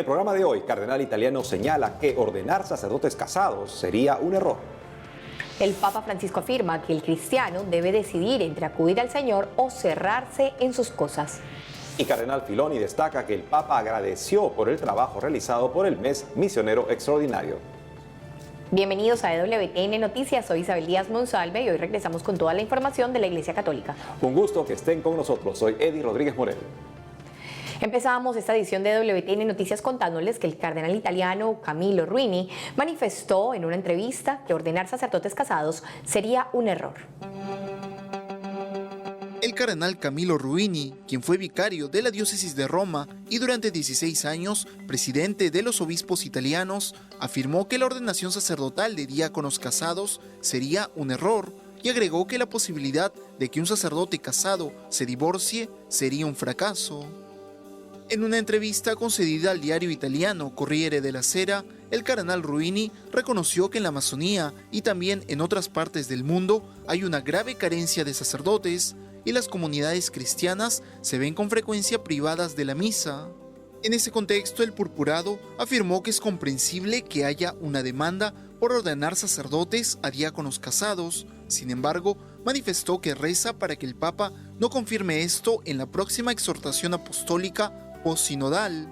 el programa de hoy, Cardenal Italiano señala que ordenar sacerdotes casados sería un error. El Papa Francisco afirma que el cristiano debe decidir entre acudir al Señor o cerrarse en sus cosas. Y Cardenal Filoni destaca que el Papa agradeció por el trabajo realizado por el mes misionero extraordinario. Bienvenidos a EWTN Noticias, soy Isabel Díaz Monsalve y hoy regresamos con toda la información de la Iglesia Católica. Un gusto que estén con nosotros, soy Eddie Rodríguez Morel. Empezamos esta edición de WTN Noticias contándoles que el cardenal italiano Camillo Ruini manifestó en una entrevista que ordenar sacerdotes casados sería un error. El cardenal Camillo Ruini, quien fue vicario de la diócesis de Roma y durante 16 años presidente de los obispos italianos, afirmó que la ordenación sacerdotal de diáconos casados sería un error y agregó que la posibilidad de que un sacerdote casado se divorcie sería un fracaso. En una entrevista concedida al diario italiano Corriere della Sera, el cardenal Ruini reconoció que en la Amazonía y también en otras partes del mundo hay una grave carencia de sacerdotes y las comunidades cristianas se ven con frecuencia privadas de la misa. En ese contexto, el purpurado afirmó que es comprensible que haya una demanda por ordenar sacerdotes a diáconos casados. Sin embargo, manifestó que reza para que el Papa no confirme esto en la próxima exhortación apostólica post-sinodal.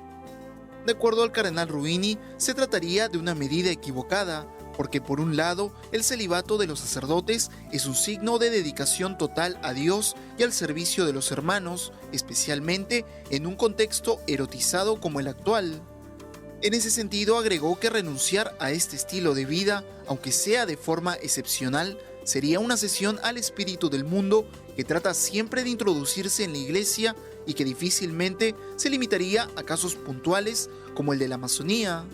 De acuerdo al cardenal Ruini, se trataría de una medida equivocada, porque por un lado, el celibato de los sacerdotes es un signo de dedicación total a Dios y al servicio de los hermanos, especialmente en un contexto erotizado como el actual. En ese sentido, agregó que renunciar a este estilo de vida, aunque sea de forma excepcional, sería una cesión al espíritu del mundo que trata siempre de introducirse en la Iglesia y que difícilmente se limitaría a casos puntuales como el de la Amazonía.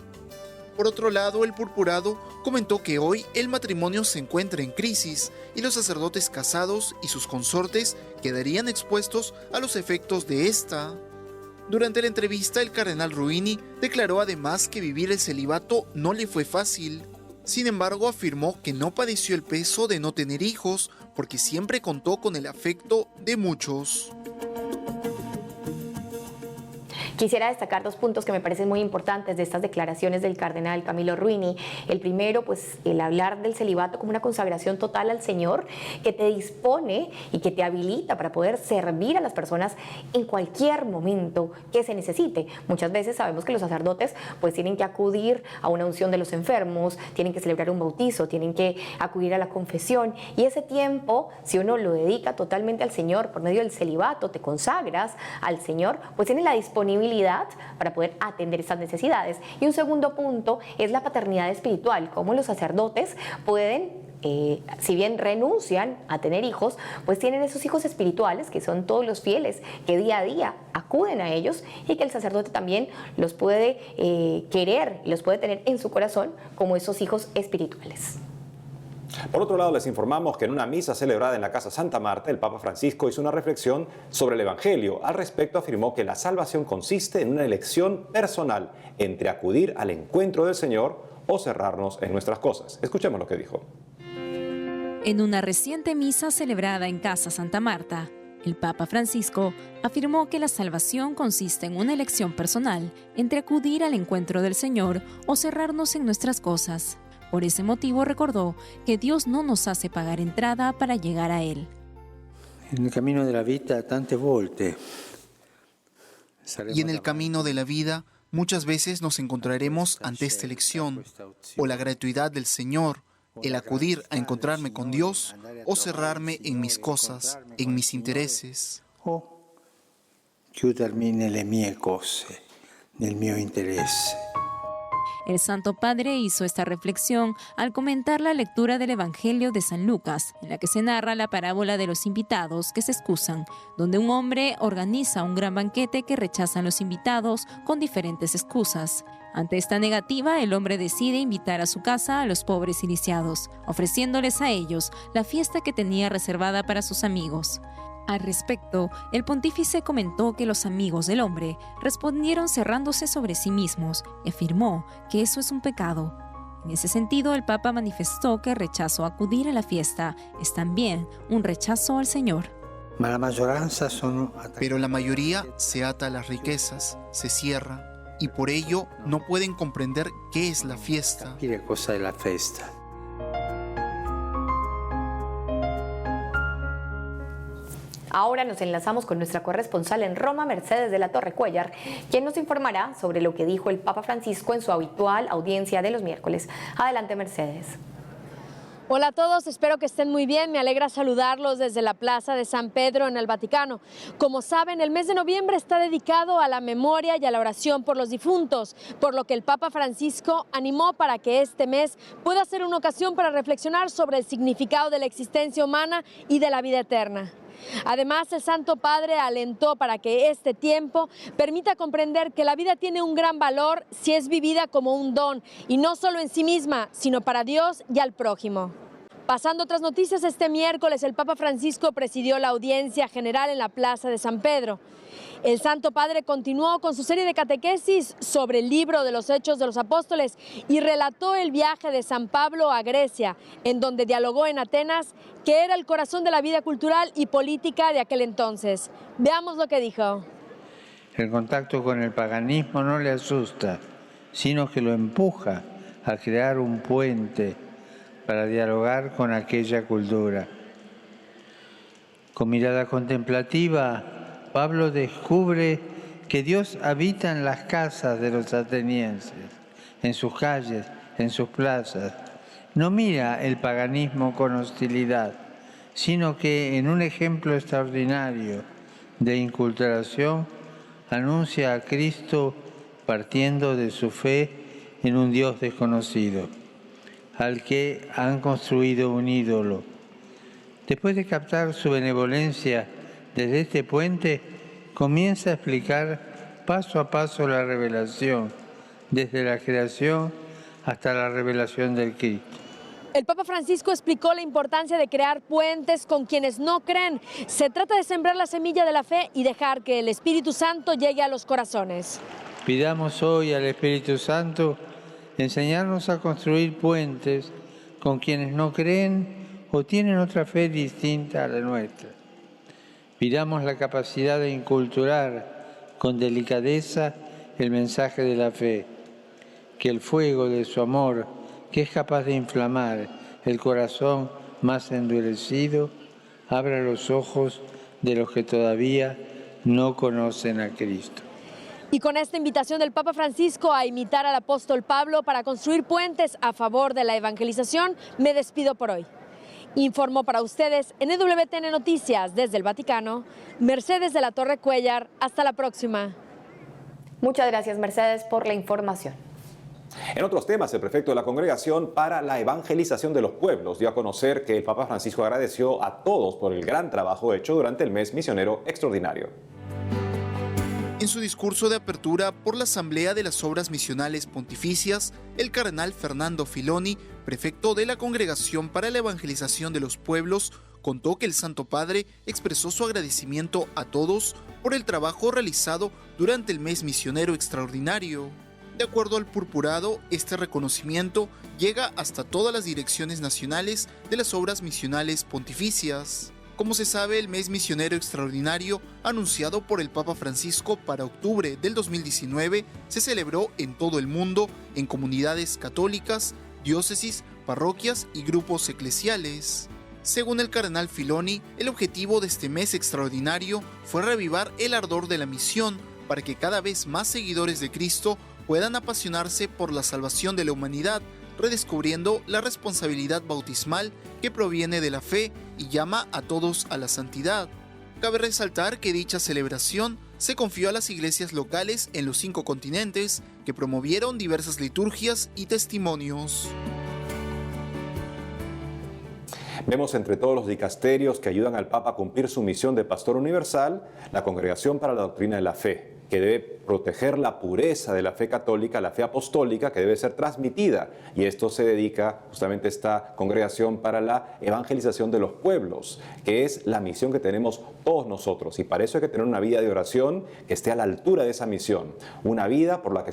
Por otro lado, el purpurado comentó que hoy el matrimonio se encuentra en crisis y los sacerdotes casados y sus consortes quedarían expuestos a los efectos de esta. Durante la entrevista, el cardenal Ruini declaró además que vivir el celibato no le fue fácil. Sin embargo, afirmó que no padeció el peso de no tener hijos porque siempre contó con el afecto de muchos. Quisiera destacar dos puntos que me parecen muy importantes de estas declaraciones del cardenal Camillo Ruini. El primero, pues el hablar del celibato como una consagración total al Señor que te dispone y que te habilita para poder servir a las personas en cualquier momento que se necesite. Muchas veces sabemos que los sacerdotes pues tienen que acudir a una unción de los enfermos, tienen que celebrar un bautizo, tienen que acudir a la confesión y ese tiempo, si uno lo dedica totalmente al Señor por medio del celibato, te consagras al Señor, pues tiene la disponibilidad para poder atender estas necesidades. Y un segundo punto es la paternidad espiritual, cómo los sacerdotes pueden, si bien renuncian a tener hijos, pues tienen esos hijos espirituales que son todos los fieles que día a día acuden a ellos y que el sacerdote también los puede querer y los puede tener en su corazón como esos hijos espirituales. Por otro lado, les informamos que en una misa celebrada en la Casa Santa Marta, el Papa Francisco hizo una reflexión sobre el Evangelio. Al respecto, afirmó que la salvación consiste en una elección personal entre acudir al encuentro del Señor o cerrarnos en nuestras cosas. Escuchemos lo que dijo. En una reciente misa celebrada en Casa Santa Marta, el Papa Francisco afirmó que la salvación consiste en una elección personal entre acudir al encuentro del Señor o cerrarnos en nuestras cosas. Por ese motivo recordó que Dios no nos hace pagar entrada para llegar a Él. En el camino de la vida, tantas veces. Y en el camino de la vida, muchas veces nos encontraremos ante esta elección, o la gratuidad del Señor, el acudir a encontrarme con Dios, o cerrarme en mis cosas, en mis intereses. O chiudermi nelle mie cose, nel mio interesse. El Santo Padre hizo esta reflexión al comentar la lectura del Evangelio de San Lucas, en la que se narra la parábola de los invitados que se excusan, donde un hombre organiza un gran banquete que rechazan los invitados con diferentes excusas. Ante esta negativa, el hombre decide invitar a su casa a los pobres y lisiados, ofreciéndoles a ellos la fiesta que tenía reservada para sus amigos. Al respecto, el pontífice comentó que los amigos del hombre respondieron cerrándose sobre sí mismos y afirmó que eso es un pecado. En ese sentido, el Papa manifestó que el rechazo a acudir a la fiesta es también un rechazo al Señor. Pero la mayoría se ata a las riquezas, se cierra. y por ello no pueden comprender qué es la fiesta. Capire cosa è la festa. Ahora nos enlazamos con nuestra corresponsal en Roma, Mercedes de la Torre Cuéllar, quien nos informará sobre lo que dijo el Papa Francisco en su habitual audiencia de los miércoles. Adelante, Mercedes. Hola a todos, espero que estén muy bien. Me alegra saludarlos desde la Plaza de San Pedro en el Vaticano. Como saben, el mes de noviembre está dedicado a la memoria y a la oración por los difuntos, por lo que el Papa Francisco animó para que este mes pueda ser una ocasión para reflexionar sobre el significado de la existencia humana y de la vida eterna. Además, el Santo Padre alentó para que este tiempo permita comprender que la vida tiene un gran valor si es vivida como un don, y no solo en sí misma, sino para Dios y al prójimo. Pasando a otras noticias, este miércoles el Papa Francisco presidió la audiencia general en la Plaza de San Pedro. El Santo Padre continuó con su serie de catequesis sobre el libro de los Hechos de los Apóstoles y relató el viaje de San Pablo a Grecia, en donde dialogó en Atenas, que era el corazón de la vida cultural y política de aquel entonces. Veamos lo que dijo. El contacto con el paganismo no le asusta, sino que lo empuja a crear un puente para dialogar con aquella cultura. Con mirada contemplativa, Pablo descubre que Dios habita en las casas de los atenienses, en sus calles, en sus plazas. No mira el paganismo con hostilidad, sino que en un ejemplo extraordinario de inculturación anuncia a Cristo partiendo de su fe en un Dios desconocido, al que han construido un ídolo. Después de captar su benevolencia desde este puente, comienza a explicar paso a paso la revelación, desde la creación hasta la revelación del Cristo. El Papa Francisco explicó la importancia de crear puentes con quienes no creen. Se trata de sembrar la semilla de la fe y dejar que el Espíritu Santo llegue a los corazones. Pidamos hoy al Espíritu Santo enseñarnos a construir puentes con quienes no creen o tienen otra fe distinta a la nuestra. Pidamos la capacidad de inculturar con delicadeza el mensaje de la fe, que el fuego de su amor, que es capaz de inflamar el corazón más endurecido, abra los ojos de los que todavía no conocen a Cristo. Y con esta invitación del Papa Francisco a imitar al apóstol Pablo para construir puentes a favor de la evangelización, me despido por hoy. Informó para ustedes en EWTN Noticias desde el Vaticano, Mercedes de la Torre Cuéllar. Hasta la próxima. Muchas gracias, Mercedes, por la información. En otros temas, el prefecto de la Congregación para la Evangelización de los Pueblos dio a conocer que el Papa Francisco agradeció a todos por el gran trabajo hecho durante el mes misionero extraordinario. En su discurso de apertura por la Asamblea de las Obras Misionales Pontificias, el cardenal Fernando Filoni, prefecto de la Congregación para la Evangelización de los Pueblos, contó que el Santo Padre expresó su agradecimiento a todos por el trabajo realizado durante el mes misionero extraordinario. De acuerdo al purpurado, este reconocimiento llega hasta todas las direcciones nacionales de las obras misionales pontificias. Como se sabe, el mes misionero extraordinario, anunciado por el Papa Francisco para octubre del 2019, se celebró en todo el mundo, en comunidades católicas, diócesis, parroquias y grupos eclesiales. Según el cardenal Filoni, el objetivo de este mes extraordinario fue reavivar el ardor de la misión para que cada vez más seguidores de Cristo puedan apasionarse por la salvación de la humanidad, redescubriendo la responsabilidad bautismal que proviene de la fe y llama a todos a la santidad. Cabe resaltar que dicha celebración se confió a las iglesias locales en los 5 continentes, que promovieron diversas liturgias y testimonios. Vemos entre todos los dicasterios que ayudan al Papa a cumplir su misión de pastor universal, la Congregación para la Doctrina de la Fe, que debe proteger la pureza de la fe católica, la fe apostólica, que debe ser transmitida. Y esto se dedica justamente a esta Congregación para la Evangelización de los Pueblos, que es la misión que tenemos todos nosotros. Y para eso hay que tener una vida de oración que esté a la altura de esa misión. Una vida por la que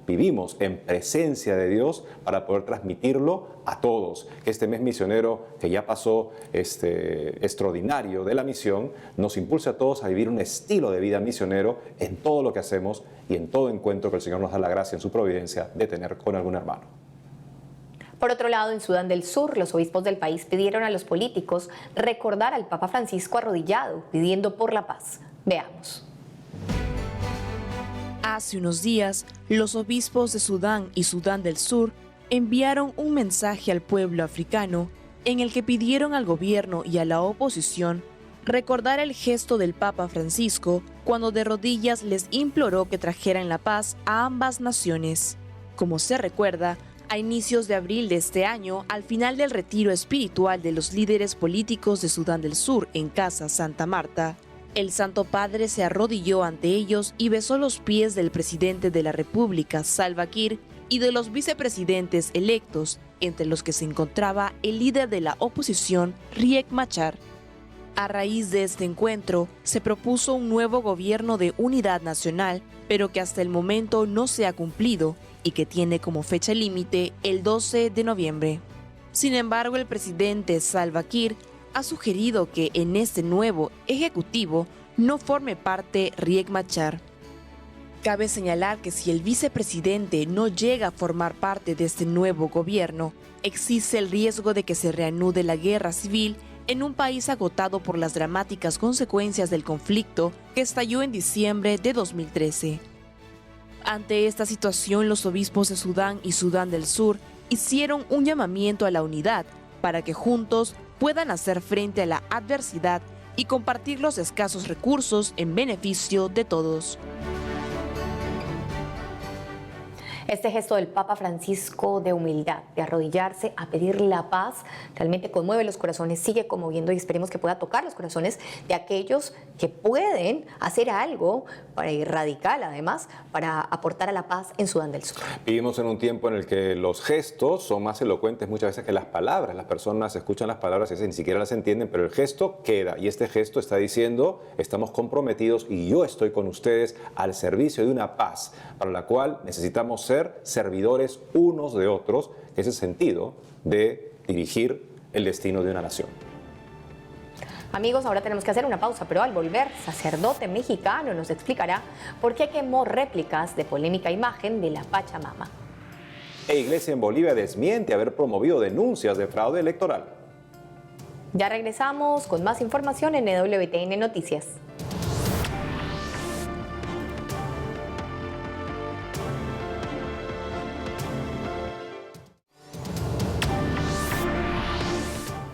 vivimos en presencia de Dios para poder transmitirlo a todos. Que este mes misionero que ya pasó, extraordinario de la misión, nos impulse a todos a vivir un estilo de vida misionero en todo lo que hacemos y en todo encuentro que el Señor nos da la gracia en su providencia de tener con algún hermano. Por otro lado, en Sudán del Sur, los obispos del país pidieron a los políticos recordar al Papa Francisco arrodillado, pidiendo por la paz. Veamos. Hace unos días, los obispos de Sudán y Sudán del Sur enviaron un mensaje al pueblo africano en el que pidieron al gobierno y a la oposición recordar el gesto del Papa Francisco cuando de rodillas les imploró que trajeran la paz a ambas naciones. Como se recuerda, a inicios de abril de este año, al final del retiro espiritual de los líderes políticos de Sudán del Sur en Casa Santa Marta, el Santo Padre se arrodilló ante ellos y besó los pies del presidente de la República, Salva Kiir, y de los vicepresidentes electos, entre los que se encontraba el líder de la oposición, Riek Machar. A raíz de este encuentro, se propuso un nuevo gobierno de unidad nacional, pero que hasta el momento no se ha cumplido y que tiene como fecha límite el 12 de noviembre. Sin embargo, el presidente Salva Kiir ha sugerido que en este nuevo ejecutivo no forme parte Riek Machar. Cabe señalar que si el vicepresidente no llega a formar parte de este nuevo gobierno, existe el riesgo de que se reanude la guerra civil en un país agotado por las dramáticas consecuencias del conflicto que estalló en diciembre de 2013. Ante esta situación, los obispos de Sudán y Sudán del Sur hicieron un llamamiento a la unidad para que juntos puedan hacer frente a la adversidad y compartir los escasos recursos en beneficio de todos. Este gesto del Papa Francisco de humildad, de arrodillarse a pedir la paz, realmente conmueve los corazones, sigue conmoviendo y esperemos que pueda tocar los corazones de aquellos que pueden hacer algo radical, además, para aportar a la paz en Sudán del Sur. Vivimos en un tiempo en el que los gestos son más elocuentes muchas veces que las palabras. Las personas escuchan las palabras y ni siquiera las entienden, pero el gesto queda. Y este gesto está diciendo, estamos comprometidos y yo estoy con ustedes al servicio de una paz para la cual necesitamos ser servidores unos de otros, que es el sentido de dirigir el destino de una nación. Amigos, ahora tenemos que hacer una pausa, pero al volver, sacerdote mexicano nos explicará por qué quemó réplicas de polémica imagen de la Pachamama. Iglesia en Bolivia desmiente haber promovido denuncias de fraude electoral. Ya regresamos con más información en EWTN Noticias.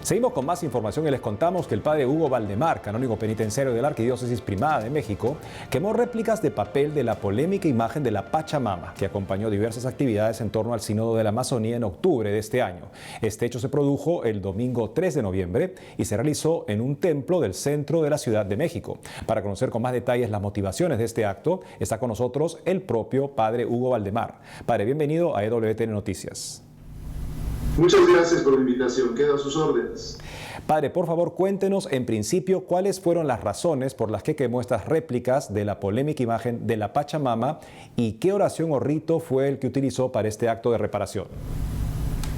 Seguimos con más información y les contamos que el padre Hugo Valdemar, canónigo penitenciario de la Arquidiócesis Primada de México, quemó réplicas de papel de la polémica imagen de la Pachamama, que acompañó diversas actividades en torno al Sínodo de la Amazonía en octubre de este año. Este hecho se produjo el domingo 3 de noviembre y se realizó en un templo del centro de la Ciudad de México. Para conocer con más detalles las motivaciones de este acto, está con nosotros el propio padre Hugo Valdemar. Padre, bienvenido a EWTN Noticias. Muchas gracias por la invitación, quedo a sus órdenes. Padre, por favor, cuéntenos en principio cuáles fueron las razones por las que quemó estas réplicas de la polémica imagen de la Pachamama y qué oración o rito fue el que utilizó para este acto de reparación.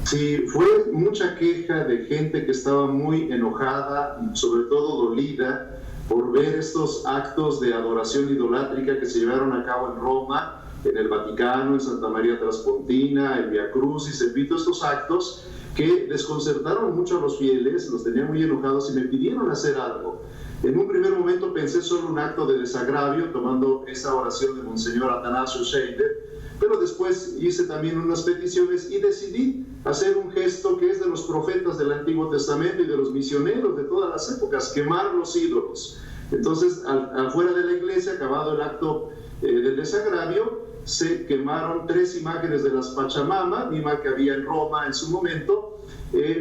Sí, fue mucha queja de gente que estaba muy enojada y sobre todo dolida por ver estos actos de adoración idolátrica que se llevaron a cabo en Roma, en el Vaticano, en Santa María Traspontina, en Via Crucis, en fin, estos actos que desconcertaron mucho a los fieles, los tenían muy enojados y me pidieron hacer algo. En un primer momento pensé solo un acto de desagravio, tomando esa oración de Monseñor Atanasio Scheider, pero después hice también unas peticiones y decidí hacer un gesto que es de los profetas del Antiguo Testamento y de los misioneros de todas las épocas, quemar los ídolos. Entonces, afuera de la iglesia, acabado el acto del desagravio, se quemaron 3 imágenes de las Pachamama, misma que había en Roma en su momento,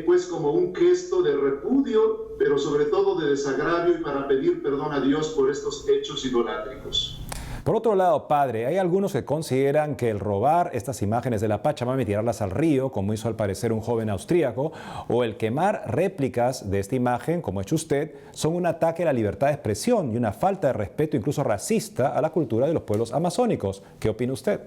pues como un gesto de repudio, pero sobre todo de desagravio y para pedir perdón a Dios por estos hechos idolátricos. Por otro lado, padre, hay algunos que consideran que el robar estas imágenes de la Pachamama y tirarlas al río, como hizo al parecer un joven austríaco, o el quemar réplicas de esta imagen, como ha hecho usted, son un ataque a la libertad de expresión y una falta de respeto incluso racista a la cultura de los pueblos amazónicos. ¿Qué opina usted?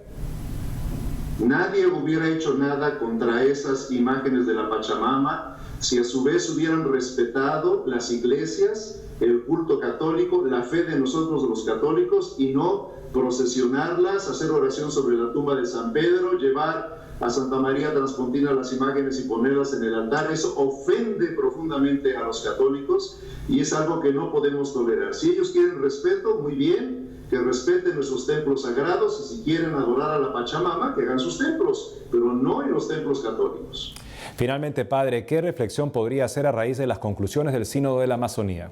Nadie hubiera hecho nada contra esas imágenes de la Pachamama si a su vez hubieran respetado las iglesias, el culto católico, la fe de nosotros los católicos, y no procesionarlas, hacer oración sobre la tumba de San Pedro, llevar a Santa María Transpontina las imágenes y ponerlas en el altar. Eso ofende profundamente a los católicos y es algo que no podemos tolerar. Si ellos quieren respeto, muy bien, que respeten nuestros templos sagrados, y si quieren adorar a la Pachamama, que hagan sus templos, pero no en los templos católicos. Finalmente, padre, ¿qué reflexión podría hacer a raíz de las conclusiones del Sínodo de la Amazonía?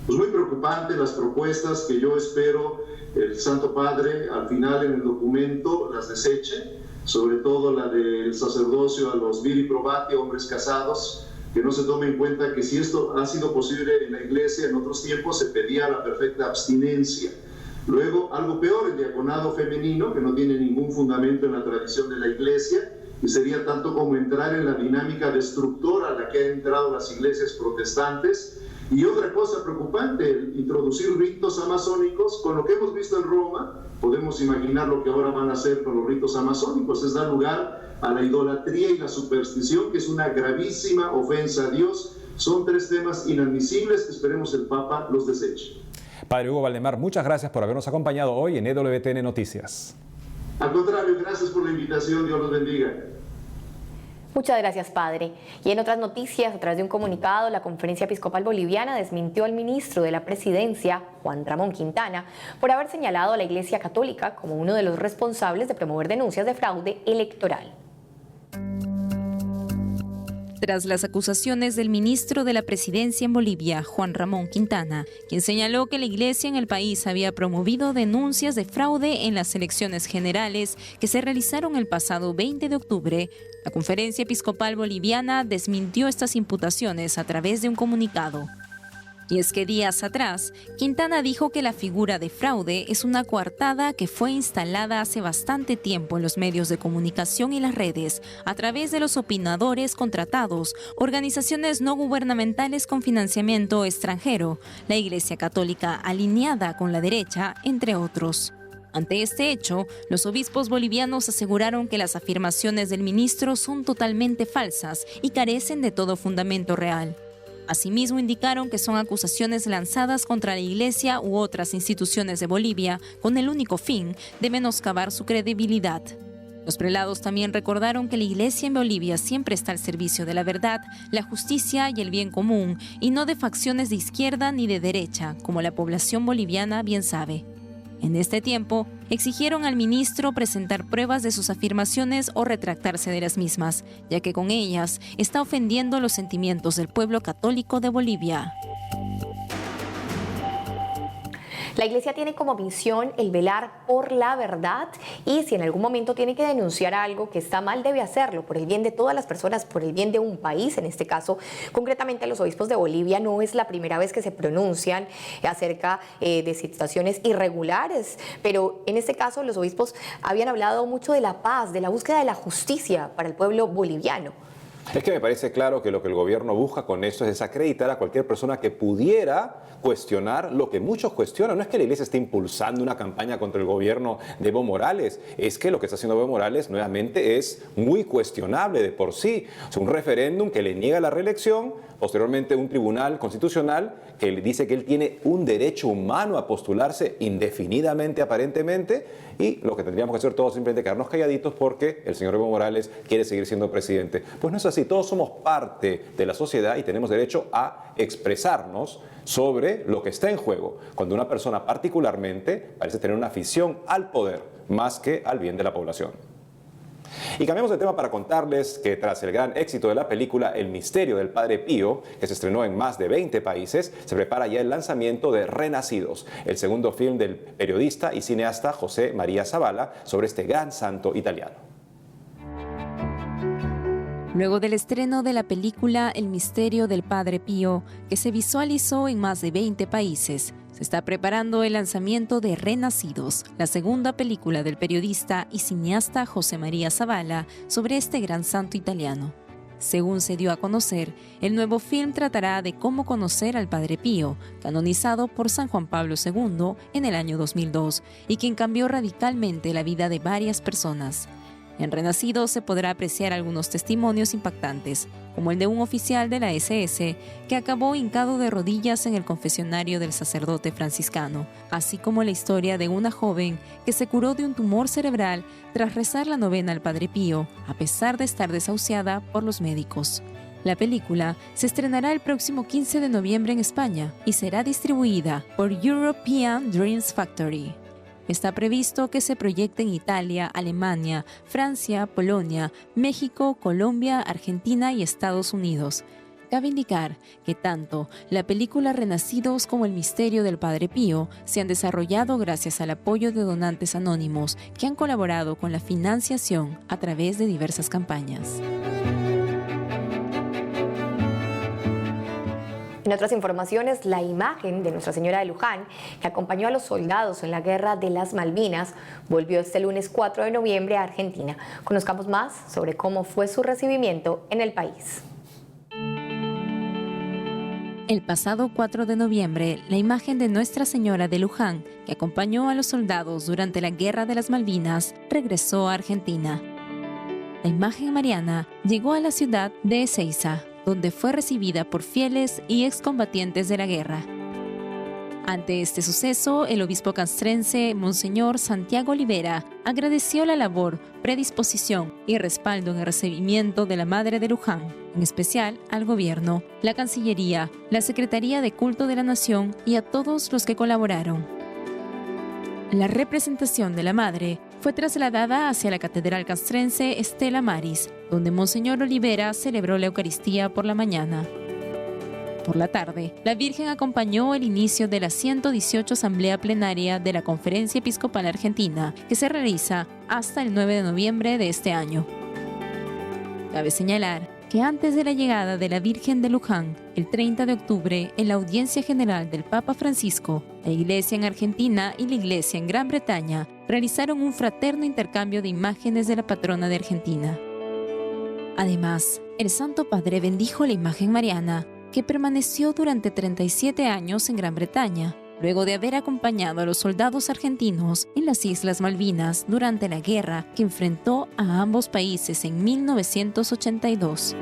Pues muy preocupante las propuestas que yo espero el Santo Padre al final en el documento las deseche, sobre todo la del sacerdocio a los viri probati, hombres casados, que no se tome en cuenta que si esto ha sido posible en la Iglesia en otros tiempos se pedía la perfecta abstinencia. Luego, algo peor, el diaconado femenino, que no tiene ningún fundamento en la tradición de la Iglesia, y sería tanto como entrar en la dinámica destructora a la que han entrado las iglesias protestantes. Y otra cosa preocupante, el introducir ritos amazónicos. Con lo que hemos visto en Roma, podemos imaginar lo que ahora van a hacer con los ritos amazónicos, es dar lugar a la idolatría y la superstición, que es una gravísima ofensa a Dios. Son tres temas inadmisibles que esperemos el Papa los deseche. Padre Hugo Valdemar, muchas gracias por habernos acompañado hoy en EWTN Noticias. Al contrario, gracias por la invitación, Dios los bendiga. Muchas gracias, padre. Y en otras noticias, a través de un comunicado, la Conferencia Episcopal Boliviana desmintió al ministro de la Presidencia, Juan Ramón Quintana, por haber señalado a la Iglesia Católica como uno de los responsables de promover denuncias de fraude electoral. Tras las acusaciones del ministro de la Presidencia en Bolivia, Juan Ramón Quintana, quien señaló que la Iglesia en el país había promovido denuncias de fraude en las elecciones generales que se realizaron el pasado 20 de octubre, la Conferencia Episcopal Boliviana desmintió estas imputaciones a través de un comunicado. Y es que días atrás, Quintana dijo que la figura de fraude es una coartada que fue instalada hace bastante tiempo en los medios de comunicación y las redes, a través de los opinadores contratados, organizaciones no gubernamentales con financiamiento extranjero, la Iglesia Católica alineada con la derecha, entre otros. Ante este hecho, los obispos bolivianos aseguraron que las afirmaciones del ministro son totalmente falsas y carecen de todo fundamento real. Asimismo, indicaron que son acusaciones lanzadas contra la Iglesia u otras instituciones de Bolivia con el único fin de menoscabar su credibilidad. Los prelados también recordaron que la Iglesia en Bolivia siempre está al servicio de la verdad, la justicia y el bien común, y no de facciones de izquierda ni de derecha, como la población boliviana bien sabe. En este tiempo, exigieron al ministro presentar pruebas de sus afirmaciones o retractarse de las mismas, ya que con ellas está ofendiendo los sentimientos del pueblo católico de Bolivia. La Iglesia tiene como misión el velar por la verdad y si en algún momento tiene que denunciar algo que está mal, debe hacerlo por el bien de todas las personas, por el bien de un país. En este caso, concretamente los obispos de Bolivia no es la primera vez que se pronuncian acerca de situaciones irregulares, pero en este caso los obispos habían hablado mucho de la paz, de la búsqueda de la justicia para el pueblo boliviano. Es que me parece claro que lo que el gobierno busca con esto es desacreditar a cualquier persona que pudiera cuestionar lo que muchos cuestionan. No es que la Iglesia esté impulsando una campaña contra el gobierno de Evo Morales, es que lo que está haciendo Evo Morales nuevamente es muy cuestionable de por sí. O sea, un referéndum que le niega la reelección, posteriormente un tribunal constitucional que le dice que él tiene un derecho humano a postularse indefinidamente aparentemente, y lo que tendríamos que hacer todos es simplemente quedarnos calladitos porque el señor Evo Morales quiere seguir siendo presidente. Pues no es así, todos somos parte de la sociedad y tenemos derecho a expresarnos sobre lo que está en juego, cuando una persona particularmente parece tener una afición al poder más que al bien de la población. Y cambiamos de tema para contarles que tras el gran éxito de la película El misterio del Padre Pío, que se estrenó en más de 20 países, se prepara ya el lanzamiento de Renacidos, el segundo film del periodista y cineasta José María Zavala sobre este gran santo italiano. Luego del estreno de la película El misterio del Padre Pío, que se visualizó en más de 20 países, se está preparando el lanzamiento de Renacidos, la segunda película del periodista y cineasta José María Zavala sobre este gran santo italiano. Según se dio a conocer, el nuevo film tratará de cómo conocer al Padre Pío, canonizado por San Juan Pablo II en el año 2002 y quien cambió radicalmente la vida de varias personas. En Renacidos se podrá apreciar algunos testimonios impactantes, como el de un oficial de la SS que acabó hincado de rodillas en el confesionario del sacerdote franciscano, así como la historia de una joven que se curó de un tumor cerebral tras rezar la novena al Padre Pío, a pesar de estar desahuciada por los médicos. La película se estrenará el próximo 15 de noviembre en España y será distribuida por European Dreams Factory. Está previsto que se proyecte en Italia, Alemania, Francia, Polonia, México, Colombia, Argentina y Estados Unidos. Cabe indicar que tanto la película Renacidos como El misterio del Padre Pío se han desarrollado gracias al apoyo de donantes anónimos que han colaborado con la financiación a través de diversas campañas. En otras informaciones, la imagen de Nuestra Señora de Luján, que acompañó a los soldados en la Guerra de las Malvinas, volvió este lunes 4 de noviembre a Argentina. Conozcamos más sobre cómo fue su recibimiento en el país. El pasado 4 de noviembre, la imagen de Nuestra Señora de Luján, que acompañó a los soldados durante la Guerra de las Malvinas, regresó a Argentina. La imagen mariana llegó a la ciudad de Ezeiza, donde fue recibida por fieles y excombatientes de la guerra. Ante este suceso, el obispo castrense, Monseñor Santiago Olivera, agradeció la labor, predisposición y respaldo en el recibimiento de la Madre de Luján, en especial al gobierno, la Cancillería, la Secretaría de Culto de la Nación y a todos los que colaboraron. La representación de la Madre fue trasladada hacia la Catedral Castrense Stella Maris, donde Monseñor Olivera celebró la Eucaristía por la mañana. Por la tarde, la Virgen acompañó el inicio de la 118 Asamblea Plenaria de la Conferencia Episcopal Argentina, que se realiza hasta el 9 de noviembre de este año. Cabe señalar que antes de la llegada de la Virgen de Luján, el 30 de octubre, en la audiencia general del Papa Francisco, la Iglesia en Argentina y la Iglesia en Gran Bretaña realizaron un fraterno intercambio de imágenes de la patrona de Argentina. Además, el Santo Padre bendijo la imagen mariana, que permaneció durante 37 años en Gran Bretaña, luego de haber acompañado a los soldados argentinos en las Islas Malvinas durante la guerra que enfrentó a ambos países en 1982.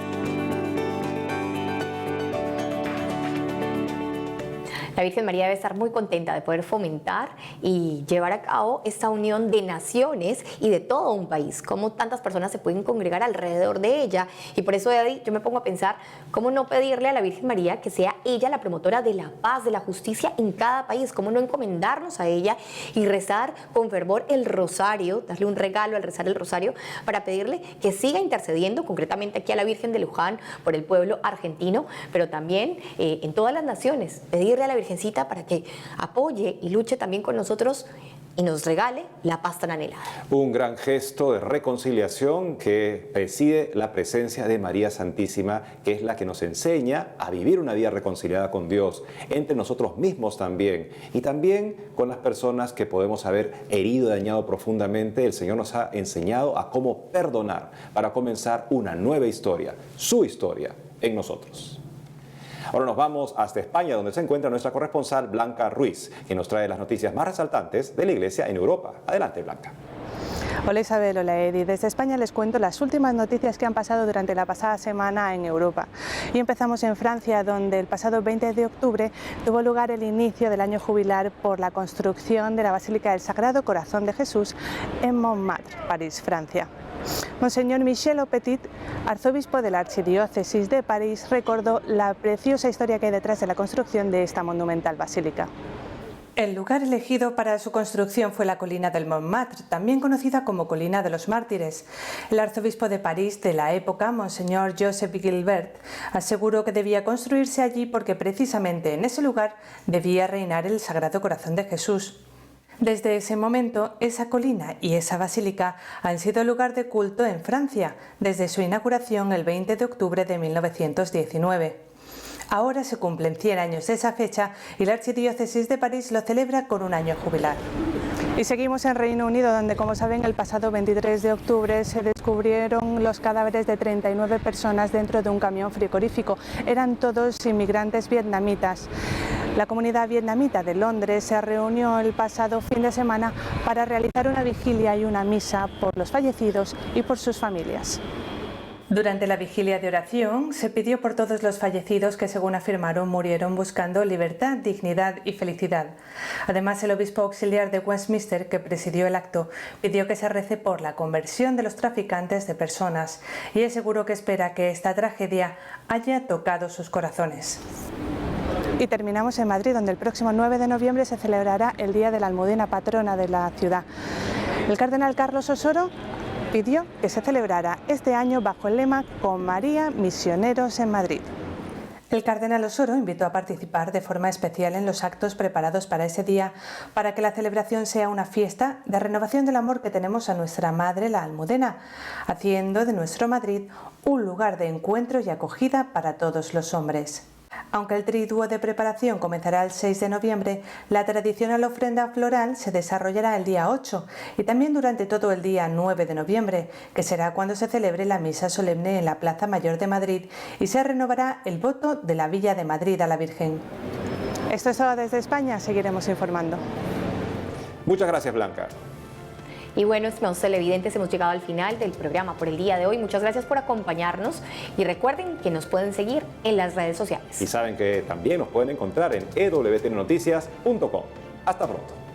La Virgen María debe estar muy contenta de poder fomentar y llevar a cabo esta unión de naciones y de todo un país, cómo tantas personas se pueden congregar alrededor de ella. Y por eso, Eddie, yo me pongo a pensar cómo no pedirle a la Virgen María que sea ella la promotora de la paz, de la justicia en cada país, cómo no encomendarnos a ella y rezar con fervor el rosario, darle un regalo al rezar el rosario para pedirle que siga intercediendo concretamente aquí a la Virgen de Luján por el pueblo argentino, pero también en todas las naciones, pedirle a la Virgencita para que apoye y luche también con nosotros y nos regale la paz tan anhelada. Un gran gesto de reconciliación que preside la presencia de María Santísima, que es la que nos enseña a vivir una vida reconciliada con Dios, entre nosotros mismos también, y también con las personas que podemos haber herido y dañado profundamente. El Señor nos ha enseñado a cómo perdonar para comenzar una nueva historia, su historia en nosotros. Ahora nos vamos hasta España, donde se encuentra nuestra corresponsal Blanca Ruiz, que nos trae las noticias más resaltantes de la Iglesia en Europa. Adelante, Blanca. Hola Isabel, hola Edi. Desde España les cuento las últimas noticias que han pasado durante la pasada semana en Europa. Y empezamos en Francia, donde el pasado 20 de octubre tuvo lugar el inicio del año jubilar por la construcción de la Basílica del Sagrado Corazón de Jesús en Montmartre, París, Francia. Monseñor Michel Aupetit, arzobispo de la Archidiócesis de París, recordó la preciosa historia que hay detrás de la construcción de esta monumental basílica. El lugar elegido para su construcción fue la colina del Montmartre, también conocida como Colina de los Mártires. El arzobispo de París de la época, Monseñor Joseph Gilbert, aseguró que debía construirse allí porque precisamente en ese lugar debía reinar el Sagrado Corazón de Jesús. Desde ese momento, esa colina y esa basílica han sido lugar de culto en Francia, desde su inauguración el 20 de octubre de 1919. Ahora se cumplen 100 años de esa fecha y la Archidiócesis de París lo celebra con un año jubilar. Y seguimos en Reino Unido, donde, como saben, el pasado 23 de octubre se descubrieron los cadáveres de 39 personas dentro de un camión frigorífico. Eran todos inmigrantes vietnamitas. La comunidad vietnamita de Londres se reunió el pasado fin de semana para realizar una vigilia y una misa por los fallecidos y por sus familias. Durante la vigilia de oración se pidió por todos los fallecidos que, según afirmaron, murieron buscando libertad, dignidad y felicidad. Además, el obispo auxiliar de Westminster, que presidió el acto, pidió que se rece por la conversión de los traficantes de personas y aseguró que espera que esta tragedia haya tocado sus corazones. Y terminamos en Madrid, donde el próximo 9 de noviembre se celebrará el Día de la Almudena, patrona de la ciudad. El cardenal Carlos Osoro pidió que se celebrara este año bajo el lema Con María, misioneros en Madrid. El cardenal Osoro invitó a participar de forma especial en los actos preparados para ese día, para que la celebración sea una fiesta de renovación del amor que tenemos a nuestra Madre, la Almudena, haciendo de nuestro Madrid un lugar de encuentro y acogida para todos los hombres. Aunque el triduo de preparación comenzará el 6 de noviembre, la tradicional ofrenda floral se desarrollará el día 8 y también durante todo el día 9 de noviembre, que será cuando se celebre la misa solemne en la Plaza Mayor de Madrid y se renovará el voto de la Villa de Madrid a la Virgen. Esto es todo desde España, seguiremos informando. Muchas gracias, Blanca. Y bueno, estimados televidentes, hemos llegado al final del programa por el día de hoy. Muchas gracias por acompañarnos y recuerden que nos pueden seguir en las redes sociales. Y saben que también nos pueden encontrar en ewtnnoticias.com. Hasta pronto.